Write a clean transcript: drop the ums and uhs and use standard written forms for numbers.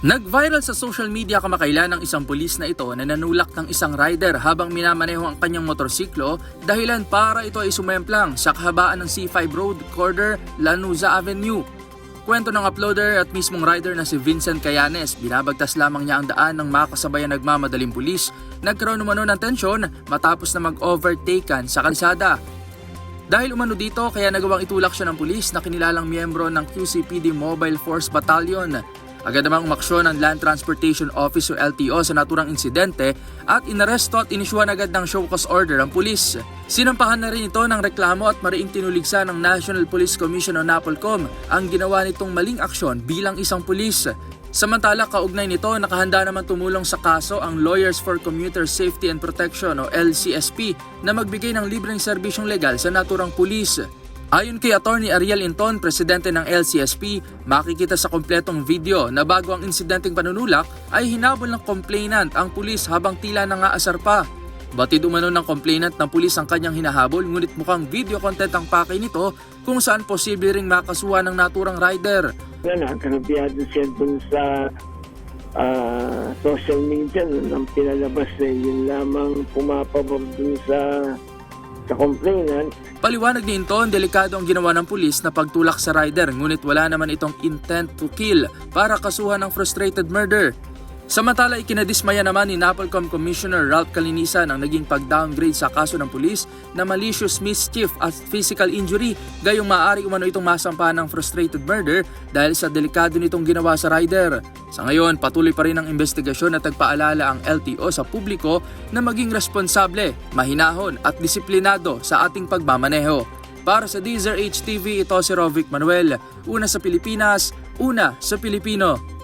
Nag-viral sa social media kamakailan ang isang pulis na ito na nanulak ng isang rider habang minamaneho ang kanyang motorsiklo dahilan para ito ay sumemplang sa kahabaan ng C5 Road Corridor, Lanuza Avenue. Kwento ng uploader at mismong rider na si Vincent Cayanes, binabagtas lamang niya ang daan ng makasabayang nagmamadaling pulis. Nagkaroon umano ng tensyon matapos na mag-overtaken sa kalsada. Dahil umano dito kaya nagawang itulak siya ng pulis na kinilalang miyembro ng QCPD Mobile Force Battalion. Agad namang umaksyon ang Land Transportation Office o LTO sa naturang insidente at inaresto at inisyuhan agad ng show cause order ang pulis. Sinampahan na rin ito ng reklamo at mariing tinuligsa ng National Police Commission o NAPOLCOM ang ginawa nitong maling aksyon bilang isang pulis. Samantala, kaugnay nito, nakahanda naman tumulong sa kaso ang Lawyers for Commuter Safety and Protection o LCSP na magbigay ng libreng serbisyong legal sa naturang pulis. Ayon kay Attorney Ariel Inton, presidente ng LCSP, makikita sa kompletong video na bago ang insidenteng panunulak ay hinabol ng complainant ang pulis habang tila nangaasar pa. Batid umano ng complainant ng pulis ang kanyang hinahabol, ngunit mukhang video content ang pakay nito kung saan posible ring makasuhan ng naturang rider. Nakakarabyado siya dun sa social media nang pinalabas yun lamang pumapabor dun sa complainant. Paliwanag ni Inton, delikado ang ginawa ng pulis na pagtulak sa rider ngunit wala naman itong intent to kill para kasuhan ng frustrated murder. Samantala, ikinadismaya naman ni NAPOLCOM Commissioner Ralph Calinisan ang naging pag-downgrade sa kaso ng pulis na malicious mischief at physical injury, gayong maaari umano itong masampahan ng frustrated murder dahil sa delikado nitong ginawa sa rider. Sa ngayon, patuloy pa rin ang investigasyon at nagpaalala ang LTO sa publiko na maging responsable, mahinahon at disiplinado sa ating pagmamaneho. Para sa DZRH TV, ito si Rovic Manuel. Una sa Pilipinas, una sa Pilipino.